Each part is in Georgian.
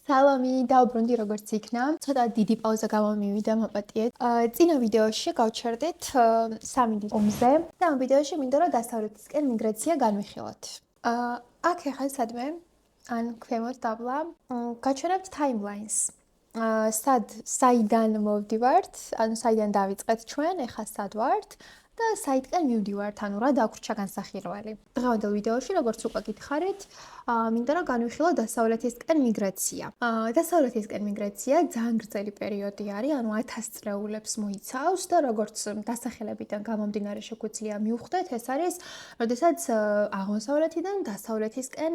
სალამი, დაუბრუნდი როგორც იქნა. ცოტა დიდი პაუზა გამომივიდა, მოპატიეთ. წინა ვიდეოში გავჩერდით სამი ომზე და ამ ვიდეოში მინდა რომ დასავლეთისკენ მიგრაცია განვიხილოთ. აქ ახლა სადმე ან ქვემოთ დაბლა გაჩვენებთ timelines. საიდან მოვდივართ, ანუ საიდან დავიწყეთ ჩვენ, ახლა სად ვართ და საიდკენ მივდივართ, ანუ რა დაგვრჩა განსახილველი. დღევანდელ ვიდეოში, როგორც უკვე გითხარით, მინდა რომ განვიხილო დასავლეთისკენ მიგრაცია. დასავლეთისკენ მიგრაცია ძალიან გრძელი პერიოდი არის, ანუ 1000 წლეულებს მოიცავს და როგორც დასახელებიდან გამომდინარე შეგვიძლია მივხვდეთ, ეს არის, როდესაც აღმოსავლეთიდან დასავლეთისკენ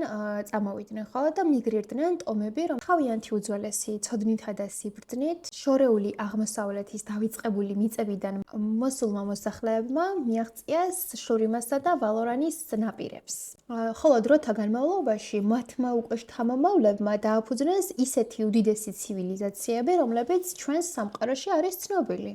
წამოვიდნენ, ხო და მიგრირდნენ ტომები, რომ თავიანთი უძველესი ცოდნითა და სიბრძნით შორეული აღმოსავლეთის დავიწყებული მიწებიდან მოსულმა მოსახლეებმა მიაღწიეს შურიმასა და ვალორანის ნაპირებს. ხოლო დროთა განმავლობაში მათმა უკვე შთამომავლებმა დააფუძნეს ისეთი უდიდესი ცივილიზაციები, რომლებიც ჩვენს სამყაროში არის ცნობილი.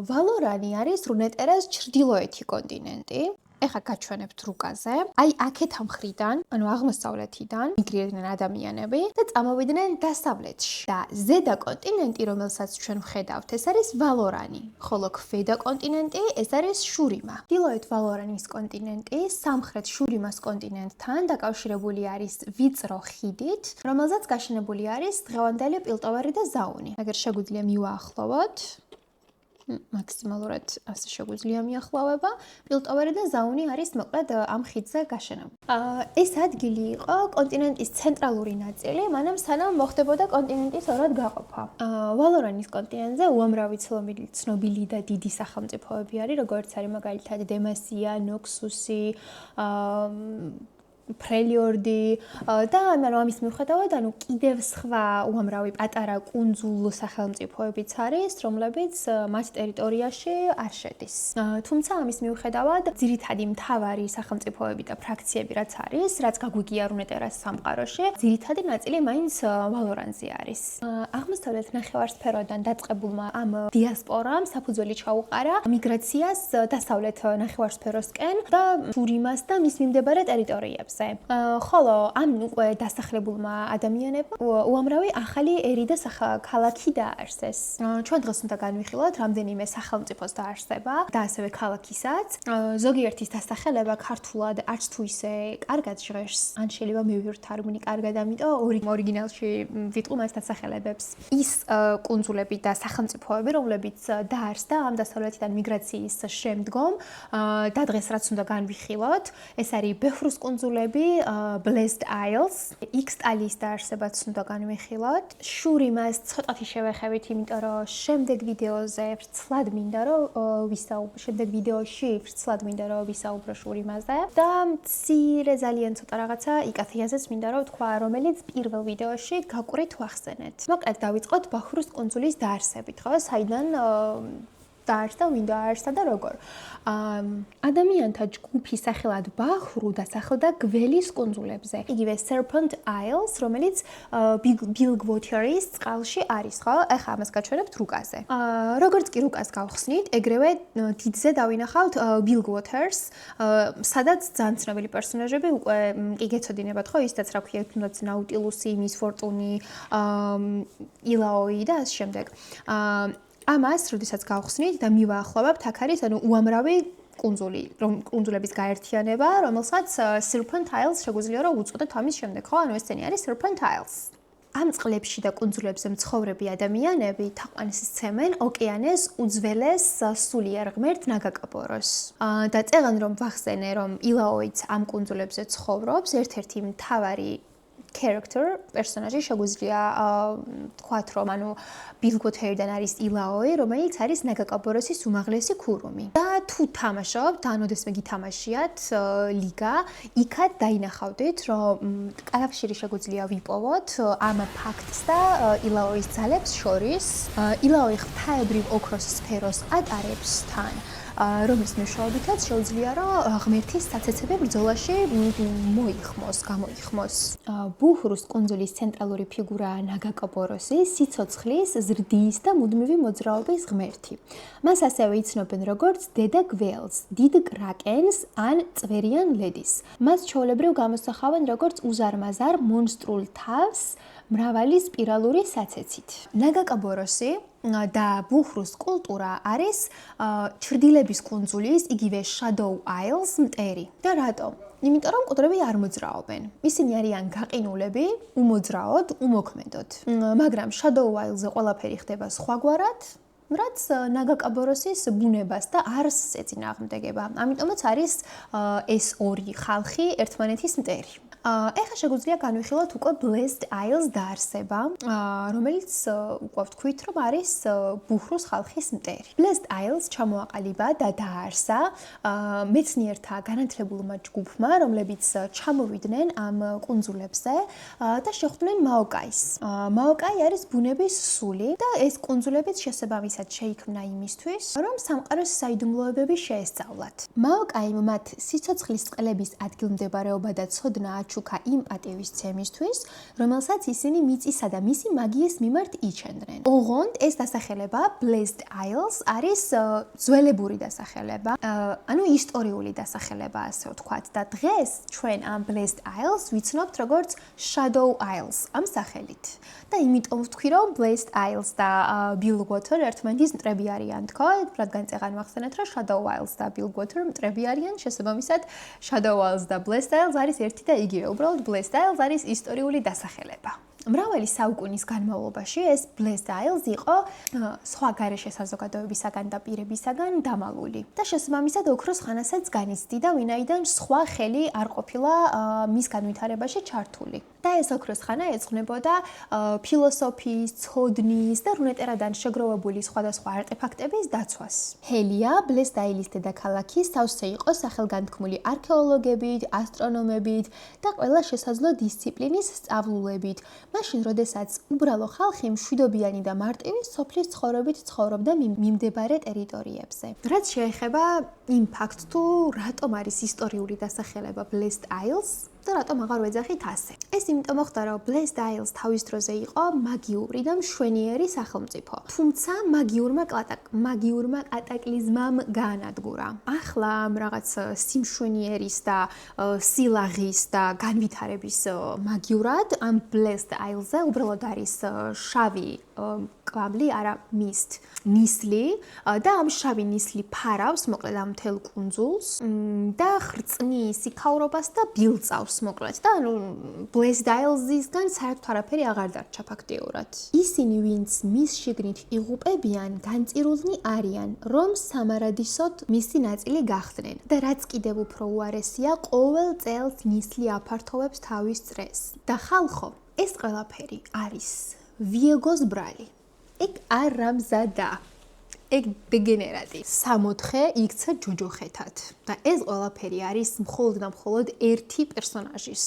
ვალორანი არის რუნეტერას ჩრდილოეთი კონტინენტი. ეხლა გაჩვენებთ რუკაზე. აი აქეთ ამხრიდან, ანუ აღმოსავლეთიდან მიგრირდნენ ადამიანები და წამოვიდნენ დასავლეთში. და ზედა კონტინენტი, რომელსაც ჩვენ ვხედავთ, ეს არის ვალორანი, ხოლო ქვედა კონტინენტი ეს არის შურიმა. ჩრდილოეთ ვალორანის კონტინენტი სამხრეთ შურიმას კონტინენტთან დაკავშირებული არის ვიწრო ხიდით, რომელზეც გაშენებული არის დღევანდელი პილტოვარი და ზაუნი. აგერ შეგვიძლია მივაახლოვოთ მაქსიმალურად ასე შეგვიძლია მიახლოვება. პილტოვარი და ზაუნი არის მოკლედ ამ ხიდზე გაშენებული. ეს ადგილი იყო კონტინენტის ცენტრალური ნაწილი, მანამ სანამ მოხდებოდა კონტინენტის ორად გაყოფა. ვალორანის კონტინენტზე უამრავი ცნობილი და დიდი სახელმწიფოები არის, როგორც არის მაგალითად დემასია, ნოქსუსი, ფრელიორდი და ანუ ამის მიუხედავად, ანუ კიდევ სხვა უამრავი პატარა კუნძულ სახელმწიფოებიც არის, რომლებიც მათ ტერიტორიაში არ შედის. თუმცა ამის მიუხედავად, ძირითადი მთავარი სახელმწიფოები და ფრაქციები რაც არის, რაც გაგვიგია რუნეტერას სამყაროში, ძირითადი ნაწილი მაინც ვალორანზე არის. აღმოსავლეთ ნახევარსფეროდან დაწყებულმა ამ დიასპორამ საფუძველი ჩაუყარა მიგრაციას დასავლეთ ნახევარსფეროსკენ და შურიმას და მის მიმდებარე ტერიტორიებზე. ხოლო ამ უკვე დასახლებულმა ადამიანებმა უამრავი ახალი ერი და ქალაქი დააარსეს. ჩვენ დღეს უნდა განვიხილოთ რამდენიმე სახელმწიფოს დაარსება და ასევე ქალაქისაც. ზოგიერთის დასახელება ქართულად არც თუ ისე კარგად ჟღერს, ან შეიძლება მივიღოთ თარგმანი კარგად, ამიტომ ორიგინალში ვიტყვი მას დასახელებებს. ის კუნძულები და სახელმწიფოები, რომლებიც დაარსდა ამ დასავლეთიდან მიგრაციის შემდგომ და დღეს რაც უნდა განვიხილოთ, ეს არის ბეჰრუს კუნძულები, Blessed Isles, Ixtalis დაარსებაც უნდა განვიხილოთ. შურიმას ცოტათი შევეხებით, იმიტომ რომ შემდეგ ვიდეოში ვრცლად მინდა რომ ვისაუბრო შურიმაზე და მცირე ძალიან ცოტა რაღაცა იკათიაზეც მინდა რომ ვთქვა, რომელიც პირველ ვიდეოში გაყვრით ვახსენეთ. მოკლედ დავიწყოთ ბაჰრუს კუნძულის დაარსებით, ხო? საიდან დაარსდა, ვინ დაარსდა და როგორ. ადამიანთა ჯგუფი სახელად ბაჰრუ დასახლდა გველის კუნძულებზე. იგივე Serpent Isles, რომელიც Bilgewater-ის წყალში არის, ხო? ახლა ამას გაჩვენებთ რუკაზე. როგორც კი რუკას გავხსნით, ეგრევე დიდზე დავინახავთ Bilgewater-ს, სადაც ძალიან ცნობილი პერსონაჟები უკვე კი გეცოდინებათ, ხო? ისაც რა ქვია, თუნდაც Nautilus-ი, Miss Fortune-ი, Illaoi და ამ შემდეგ. ამას, როდესაც გავხსნით და მივაახლოვებთ, აქ არის ანუ უამრავი კუნძულების გაერთიანება, რომელსაც Serpent Isles შეგვიძლია რომ უწოდოთ ამის შემდეგ, ხო? ანუ ესენი არის Serpent Isles. ამ წყლებში და კუნძულებზე მცხოვრები ადამიანები თაყვანს სცემენ ოკეანეს უძველეს სულიერ ღმერთ ნაგაკაბოროს. და წეგან რომ ვახსენე, რომ Illaoiც ამ კუნძულებზე ცხოვრობს, ერთ-ერთი მთავარი პერსონაჟი შეგვიძლია თქვათ, რომ ანუ Bilgewater-დან არის Illaoi, რომელიც არის ნაგაკაბოროსის უმაღლესი ქურუმი. და თუ თამაშობთ, ან ოდესმე გითამაშიათ ლიგა, იქაც დაინახავდით, რომ კავშირი შეგვიძლია ვიპოვოთ ამ ფაქტს და Illaois ძალებს შორის. Illaoi ღვთაებრივ ოქროს სფეროს ატარებს თან. რომლის მეშვეობითაც შეუძლია, რომ ღმერთის საცეცები ბრძოლაში გამოიხმოს. ბუჰრუს კუნძულის ცენტრალური ფიგურაა ნაგაკაბოროსი, სიცოცხლის, ზრდის და მუდმივი მოძრაობის ღმერთი. მას ასევე იცნობენ როგორც დედა გველს, დიდ კრაკენს ან წვერიან ლედის. მას ჩვეულებრივ გამოსახავენ როგორც უზარმაზარ მონსტრულ თავს, მრავალი სპირალური საცეცით. ნაგაკაბოროსი და ბუხრუს კულტურა არის ჩრდილების კუნძულის, იგივე Shadow Isles მტერი. და რატომ? იმიტომ რომ მკვდრები არ მოძრაობენ. ისინი არიან გაყინულები, უმოძრაოდ, უმოქმედოდ. მაგრამ Shadow Isles-ზე ყველაფერი ხდება სხვაგვარად, რაც ნაგაკაბოროსის ბუნებას და არსს ეწინააღმდეგება. ამიტომაც არის ეს ორი ხალხი ერთმანეთის მტერი. ეხლა შეგვიძლია განვიხილოთ უკვე Blessed Isles დაარსება, რომელიც უკვე ვთქვით, რომ არის ბუხრუს ხალხის მტერი. Blessed Isles ჩამოაყალიბა და დაარსა მეცნიერთა განათლებულმა ჯგუფმა, რომლებიც ჩამოვიდნენ ამ კუნძულებზე და შეხვდნენ მაოკაის. მაოკაი არის ბუნების სული და ეს კუნძულებიც შესაბამისად შეიქმნა იმისთვის, რომ სამყაროს საიდუმლოებები შეესწავლათ. მაოკაიმ მათ სიცოცხლის წყლების ადგილმდებარეობა და ცოდნა ჩუქა იმ პატივისცემისთვის, რომელსაც ისინი მიწისა და მისი მაგიის მიმართ იჩენდნენ. ოღონდ ეს დასახელება Blessed Isles არის ძველებური დასახელება, ანუ ისტორიული დასახელება, ასე ვთქვათ. და დღეს ჩვენ ამ Blessed Isles ვიცნობთ როგორც Shadow Isles ამ სახელით. და იმიტომ ვთქვი, რომ Blessed Isles და Bilgewater ერთმანეთის მტრები არიან, თქო, რადგან წეღან ვახსენეთ, რომ Shadow Isles და Bilgewater მტრები არიან, შესაბამისად Shadow Isles და Blessed Isles არის ერთი და იგივე. უბრალოდ Blessed Isles არის ისტორიული დასახელება. მრავალი საუკუნის განმავლობაში ეს Blessed Isles იყო სხვა გარეშე საზოგადოებისაგან და პირებისაგან დამალული. და შესაბამისად ოქროს ხანასაც განიცდიდა, ვინაიდან სხვა ხელი არ ყოფილა მის განვითარებაში ჩართული. და ეს ოქროს ხანა ეძღვნებოდა ფილოსოფიის, ცოდნის და რუნეტერადან შეგროვებული სხვადასხვა არტეფაქტების დაცვას. ჰელია, Blessed Isles დედაქალაქი სავსე იყო სახელგანთქმული არქეოლოგებით, ასტრონომებით და ყველა შესაძლო დისციპლინის სწავლულებით. მაშინ, როდესაც უბრალო ხალხი მშვიდობიანი და მარტივი სოფლის ცხოვრობით ცხოვრობდა მიმდებარე ტერიტორიებზე. რაც შეეხება იმ ფაქტს, თუ რატომ არის ისტორიული დასახელება Blessed Isles და რატომ აღარ ვეძახით ასე. ეს იმიტომ მოხდა, რომ Blessed Isles თავის დროზე იყო მაგიური და მშვენიერი სახელმწიფო. თუმცა მაგიურმა კატაკლიზმამ გაანადგურა. ახლა ამ რაღაც სიმშვენიერის და სილაღის და განვითარების მაგიურად ამ Blessed Isles-ზე უბრალოდ არის შავი კვამლი, არა mist, ნისლი და ამ შავი ნისლი ფარავს მოკლედ ამ მთელ კუნძულს და ხრწნის იქაურობას და ბილწავს მოკლედ და ანუ Blessed Isles-ისგან საერთოდ არაფერი აღარ დარჩა ფაქტიურად. ისინი, ვინც მის შიგნით იღუპებიან, განწირულნი არიან, რომ სამარადისოდ მისი ნაწილი გახდნენ და რაც კიდევ უფრო უარესია, ყოველ წელს ნისლი აფართოვებს თავის წრეს. და ხალხო, ეს ყველაფერი არის ვიეგოს ბრალი. ეგ არამზადა. ეგ დეგენერატი. 64 იქცა ჯოჯოხეთად. და ეს ყველაფერი არის მხოლოდ და მხოლოდ ერთი პერსონაჟის.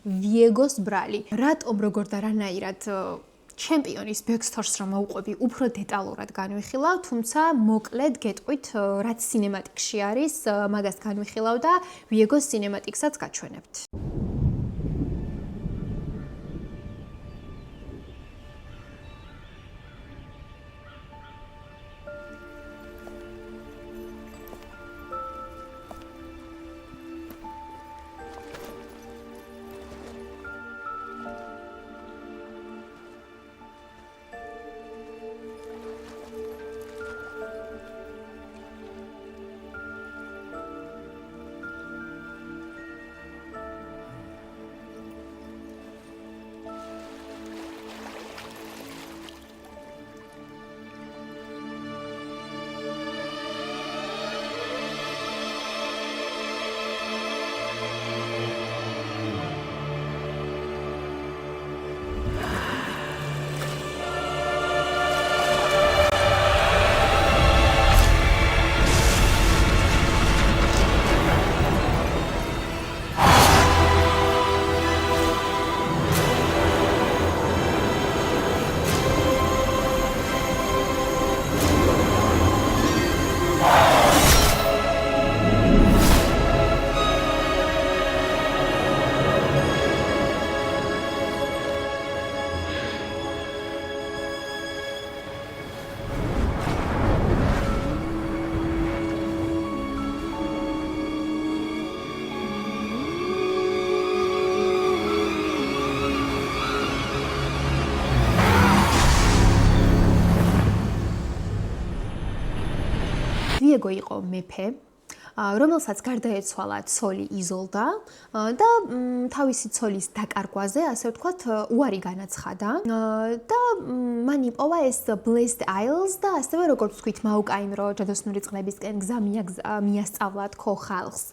ვიეგოს ბრალი. რატომ როგორ და რანაირად ჩემპიონის ბექსტორს რომ მოვყვები, უფრო დეტალურად განვიხილავ, თუმცა მოკლედ გეტყვით, რაც სინემატიკში არის, მაგას განვიხილავ და ვიეგოს სინემატიკსაც გაჩვენებთ. ვიეგო იყო მეფე, რომელსაც გარდაეცვალა ცოლი იზოლდა და თავისი ცოლის დაკარგვაზე, ასე ვთქვათ, უარი განაცხადა და მან იპოვა ეს Blessed Isles და ასევე როგორც ვთქვით, მაუკაიმ რო ჯადოსნური წყლებისკენ გზა მიასწავლა თქო ხალხს.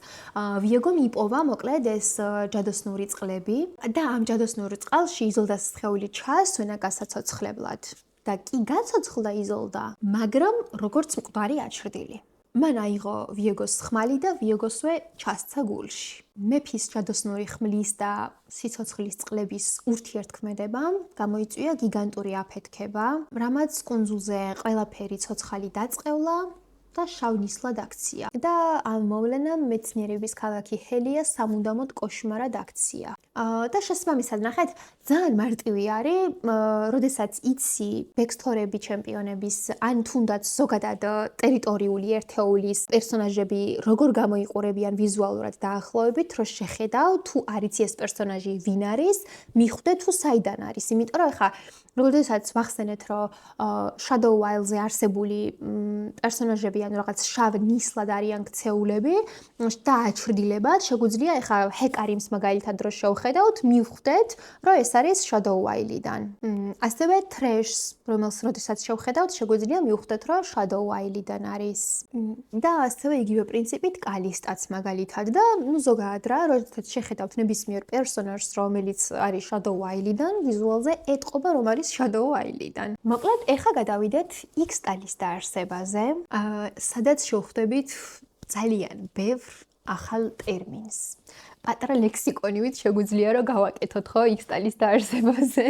ვიეგომ იპოვა მოკლედ ეს ჯადოსნური წყლები და ამ ჯადოსნურ წყალში იზოლდას სხეული ჩაასვენა გასაცოცხლებლად და კი გაცოცხლდა იზოლდა, მაგრამ როგორც მკვდარი აჩრდილი. მან აიღო ვიეგოს ხმალი და ვიეგოსვე ჩასცა გულში. მეფის ჯადოსნური ხმლის და სიცოცხლის წყლების ურთიერთქმედებამ გამოიწვია გიგანტური აფეთქება, რამაც კუნძულზე ყველაფერი ცოცხალი დაწყევლა და შავნისლად აქცია. და ამ მოვლენამ მეცნიერების ქალაქი ჰელია სამუდამოდ კოშმარად აქცია. და შესაბამისად ნახეთ, ძალიან მარტივი არის, როდესაც იცი ბექსთორები ჩემპიონების, ან თუნდაც ზოგადად ტერიტორიული ერთეულის პერსონაჟები როგორ გამოიყურებიან ვიზუალურად დაახლოებით, რომ შეხედავ, თუ არ იცი ეს პერსონაჟი ვინ არის, მიხვდე თუ საიდან არის. იმიტომ რომ ეხა როდესაც ვახსენეთ, რომ Shadow Wild-ზე არსებული პერსონაჟები ან რაღაც შავ ნისლად არიან ქცეულები და აჩრდილებად, შეგვიძლია ეხა ჰეკარიმს მაგალითად რო შევხედავთ, მივხვდეთ, რომ ეს არის Shadow Wild-დან. ასევე Thresh-ს, რომელსაც როდესაც შევხედავთ, შეგვიძლია მივხვდეთ, რომ Shadow Wild-დან არის. და ასევე იგივე პრინციპით კალისტაც მაგალითად და ზოგადად რა, როდესაც შეხედავთ ნებისმიერ პერსონაჟს, რომელიც არის Shadow Wild-დან, ვიზუალზე ეტყობა, რომ არის Shadow Wild-დან. მოკლედ, ეხლა გადავიდეთ X-ტალის დაარსებაზე, სადაც შევხვდებით ძალიან ბევრ ახალ ტერმინს. პატარა ლექსიკონივით შეგვიძლია რომ გავაკეთოთ ხო X-ტალის დაარსებაზე,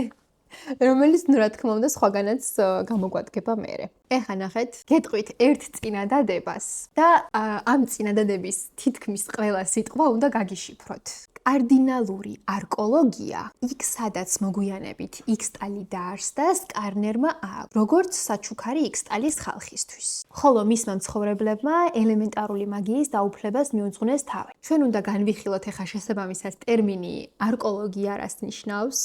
რომელიც რა თქმა უნდა სხვაგანაც გამოგვადგება მერე. ეხლა ნახეთ, გეტყვით ერთ წინადადებას და ამ წინადადების თითქმის ყველა სიტყვა უნდა გაგიშიფროთ. კარდინალური არკოლოგია, იქ სადაც მოგვიანებით X-ტალი დაარსდა, სკარნერმა აქვს, როგორც საჩუქარი X-ტალის ხალხისთვის. ხოლო მისმა მცხოვრებლებმა ელემენტარული მაგიის დაუფლებას მიუძღვნეს თავი. ჩვენ უნდა განვიხილოთ ეხა შესაბამისად ტერმინი არკოლოგია რას ნიშნავს,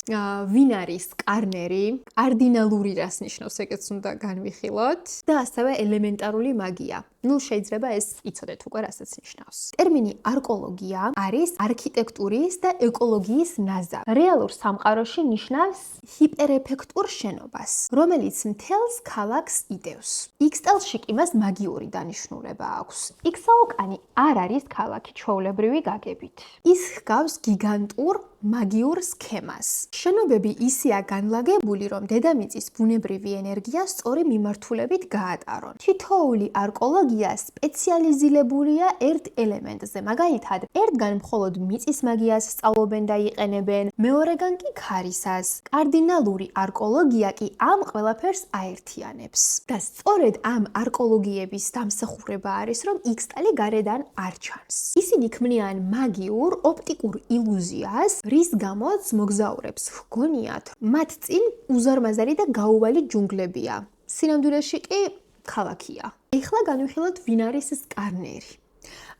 ვინ არის სკარნერი, კარდინალური რას ნიშნავს, ეგეც უნდა განვიხილოთ და ასევე ელემენტარული მაგია. ნუ შეიძლება ეს იცოდეთ უკვე რასაც ნიშნავს. ტერმინი არკოლოგია არის არქიტექტურის და ეკოლოგიის ნაზავი. რეალურ სამყაროში ნიშნავს ჰიპერეფექტურ შენობას, რომელიც მთელს ქალაქს იდევს. X-ტალში კი მას მაგიური დანიშნულება აქვს. X-აოკანი არ არის ქალაქი ჩვეულებრივი გაგებით. ის ჰგავს გიგანტურ მაგიურ სქემას. შენობები ისეა განლაგებული, რომ დედამიწის ბუნებრივი ენერგია სწორი მიმართულებით გაატარონ. თითოეული არკოლოგია სპეციალიზირებულია ერთ ელემენტზე. მაგალითად, ერთგან მხოლოდ მიწის მაგიას სწავლობენ და იყენებენ, მეორეგან კი ქარისას. კარდინალური არკოლოგია კი ამ ყველაფერს აერთიანებს. და სწორედ ამ არკოლოგიების დამსახურება არის, რომ X-ტალი გარედან არ ჩანს. ისინი ქმნიან მაგიურ ოპტიკურ ილუზიას, რის გამოც მოგზაურებს ჰგონიათ, მათ წინ უზარმაზარი და გაუვალი ჯუნგლებია. სინამდვილეში კი ქალაქია. ეხლა განვიხილოთ, ვინ არის სკარნერი.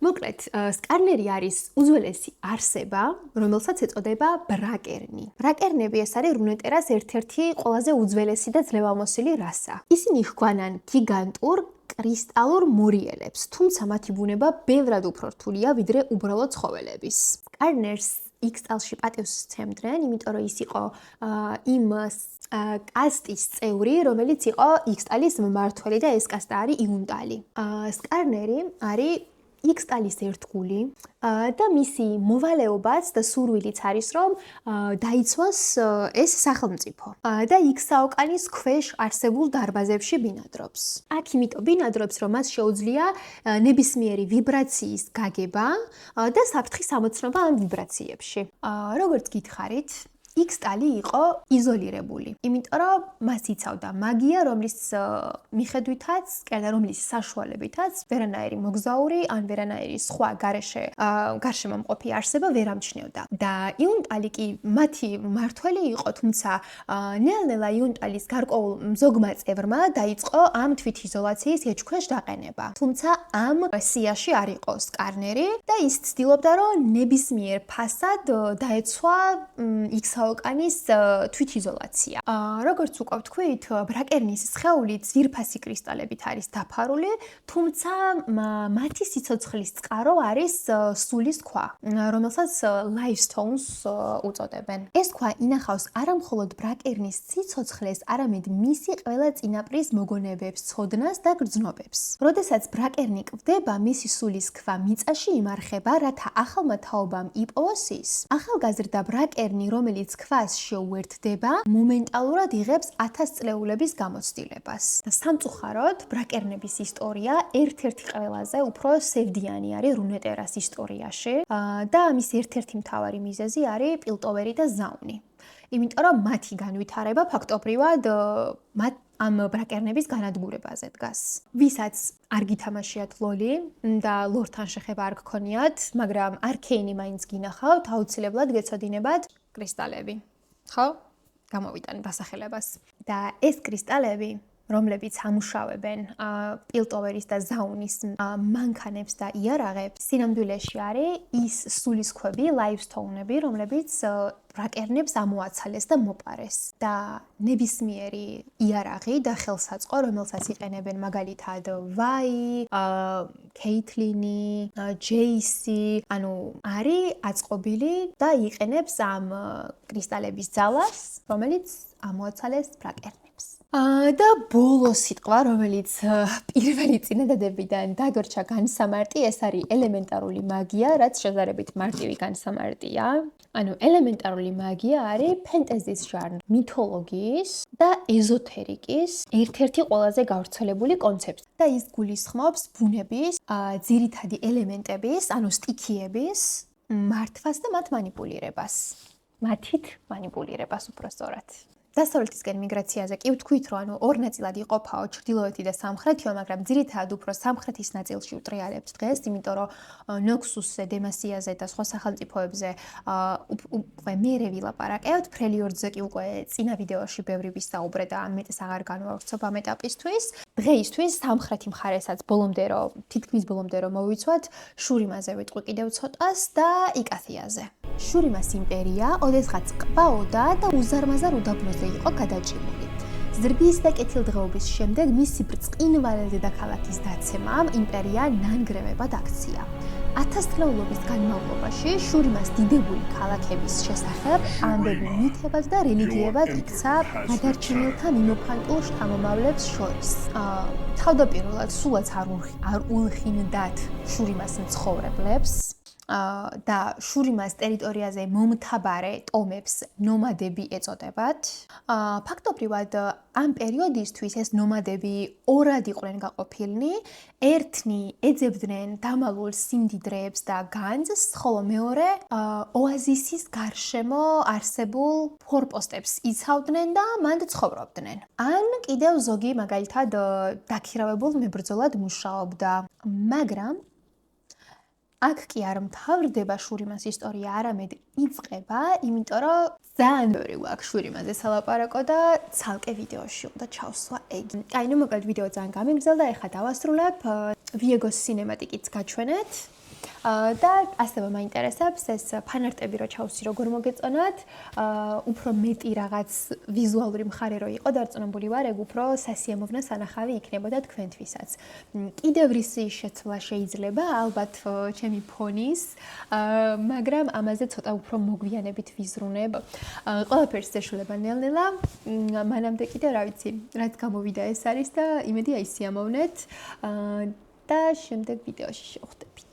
მოკლედ, სკარნერი არის უძველესი არსება, რომელსაც ეწოდება ბრაკერნი. ბრაკერნები ეს არის რუნეტერას ერთ-ერთი ყველაზე უძველესი და ძლევამოსილი რასა. ისინი ჰგვანან გიგანტურ კრისტალურ მორიელებს, თუმცა მათი ბუნება ბევრად უფრო რთულია, ვიდრე უბრალოდ ცხოველების. სკარნერს X-ტალში პატივს სცემდნენ, იმიტომ რომ ის იყო იმ კასტის წევრი, რომელიც იყო X-ტალის მმართველი და ეს კასტა არის იუნტალი. სკარნერი არის X-ტალის ერთგული და მისი მოვალეობაც და სურვილიც არის, რომ დაიცვას ეს სახელმწიფო და X-აოკანის ქვეშ არსებულ დარბაზებში ბინადრობს. აქ იმიტომ ბინადრობს, რომ მას შეუძლია ნებისმიერი ვიბრაციის გაგება და საფრთხის ამოცნობა ამ ვიბრაციებში. როგორც გითხარით, X-ტალი იყო იზოლირებული, იმიტომ რომ მას იცავდა მაგია, რომლის მიხედვითაც, რომლის საშუალებითაც ვერანაირი მოგზაური ან ვერანაირი სხვა გარშემო მყოფი არსება ვერ ამჩნევდა. და იუნტალი კი მათი მმართველი იყო, თუმცა ნელ-ნელა იუნტალის გარკვეულ მზოგმა წევრმა დაიწყო ამ თვითიზოლაციის ეჭქვეშ დაყენება. თუმცა ამ სიაში არ იყო სკარნერი და ის ცდილობდა, რომ ნებისმიერ ფასად დაეცვა X-აოკანის თალოკანის თვითიზოლაცია. როგორც უკვე ვთქვით, ბრაკერნის სხეული ძვირფასი კრისტალებით არის დაფარული, თუმცა მათი სიცოცხლის წყარო არის სულის ქვა, რომელსაც limestone-ს უწოდებენ. ეს ქვა ინახავს არა მხოლოდ ბრაკერნის სიცოცხლეს, არამედ მისი ყველა წინაპრის მოგონებებს, ცოდნას და გრძნობებს. როდესაც ბრაკერნი კვდება, მისი სულის ქვა მიწაში იმარხება, რათა ახალმა თაობამ იპოვოს ის. ახალგაზრდა ბრაკერნი, რომელიც ქვას შეუერთდება, მომენტალურად იღებს 1000 წლეულების გამოცდილებას. და სამწუხაროდ, ბრაკერნების ისტორია ერთ-ერთი ყველაზე უფრო სევდიანი არის რუნეტერას ისტორიაში და ამის ერთ-ერთი მთავარი მიზეზი არის პილტოვერი და ზაუნი. იმიტომ რომ მათი განვითარება ფაქტობრივად ამ ბრაკერნების განადგურებაზე დგას. ვისაც არ გითამაშიათ ლოლი და ლორთან შეხება არ გქონიათ, მაგრამ არქეინი მაინც გინახავთ, აუცილებლად გეცოდინებათ კრისტალები. ხო? გამოვიტან დასახელებას. და ეს კრისტალები, რომლებიც ამუშავებენ პილტოვერის და ზაუნის მანქანებს და იარაღებს, სინამდვილეში არის ის სულის ქვები, limestone-ები, რომლებიც ბრაკერნებს ამოაცალეს და მოპარეს. და ნებისმიერი იარაღი და ხელსაწყო, რომელსაც იყენებენ მაგალითად ვაი, კეითლინი, ჯეისი, ანუ არის აწყობილი და იყენებს ამ კრისტალების ძალას, რომელიც ამოაცალეს ბრაკერნებს. და ბოლო სიტყვა, რომელიც პირველი წინადადებიდან დაგორჩა განსამარტი, ეს არის ელემენტარული მაგია, რაც შედარებით მარტივი განსამარტია. ანუ ელემენტარული მაგია არის ფენტეზის ჟანრი, მითოლოგიის და ეზოთერიკის ერთ-ერთი ყველაზე გავრცელებული კონცეფცია. და ის გულისხმობს ბუნების ძირითადი ელემენტების, ანუ სტიქიების მართვას და მათ მანიპულირებას. მათით მანიპულირებას უпростоრად. დასავლეთისკენ მიგრაციაზე კი ვთქვით, რომ ანუ ორ ნაწილად იყოფაო ჩრდილოეთი და სამხრეთიო, მაგრამ ძირითადად უფრო სამხრეთის ნაწილში ვტრიალებთ დღეს, იმიტომ რომ ნოქსუსზე, დემასიაზე და სხვა სახელმწიფოებზე უკვე მერე ვილაპარაკებთ, ფრელიორდზე კი უკვე წინა ვიდეოში ბევრი ვისაუბრე და მეტს აღარ განვავრცობ ამ ეტაპისთვის. დღეისთვის სამხრეთი მხარესაც თითქმის ბოლომდე რომ მოვიცვათ, შურიმაზე ვიტყვი კიდევ ცოტას და იკათიაზე. შურიმას იმპერია ოდესღაც ყბაოდა და უზარმაზარ უდაბნოზე იყო გადაჭიმული. ზრდის და კეთილდღეობის შემდეგ მისი ბრწყინვალე დედაქალაქის დაცემამ იმპერია ნანგრევებად აქცია. 1000 წლეულობის განმავლობაში შურიმას დიდებული ქალაქების შესახებ ამბები მითებად და რელიგიებად იქცა გადარჩენილთა მიმოფანტულ შთამომავლებს შორის. თავდაპირველად სულაც არ ულხინდათ შურიმას მცხოვრებლებს. და შურიმას ტერიტორიაზე მომთაბარე ტომებს ნომადები ეწოდებათ. ფაქტობრივად ამ პერიოდისთვის ეს ნომადები ორად იყვნენ გაყოფილნი. ერთნი ეძებდნენ დამალულ სიმდიდრეებს და განძს, ხოლო მეორე ოაზისის გარშემო არსებულ ფორპოსტებს იცავდნენ და მანდ ცხოვრობდნენ. ან კიდევ ზოგი მაგალითად დაქირავებულ მებრძოლად მუშაობდა. მაგრამ აქ კი არ მთავრდება შურიმას ისტორია, არამედ იწყება, იმიტომ რომ ძალიან ბევრი გვაქვს შურიმაზე სალაპარაკო და ცალკე ვიდეოში უნდა ჩავსვა ეგ. აი, ნუ მოკლედ ვიდეო ძალიან გამიგრძელდა, ეხლა დავასრულებ. ვიეგოს სინემატიკიც გაჩვენეთ. და ასევე მაინტერესებს ეს ფანარტები რო ჩავსვი როგორ მოგეწონათ, უფრო მეტი რაღაც ვიზუალური მხარე რო იყო დარწმუნებული ვარ, ეგ უფრო სასიამოვნო სანახავი იქნებოდა თქვენთვისაც. კიდევ რისი შეცვლა შეიძლება, ალბათ ჩემი ფონის, მაგრამ ამაზე ცოტა უფრო მოგვიანებით ვიზრუნებ. ყველაფერს ეშულება ნელ-ნელა, მანამდე კიდევ რა ვიცი, რაც გამოვიდა ეს არის და იმედი აი სიამოვნეთ და შემდეგ ვიდეოში შევხვდებით.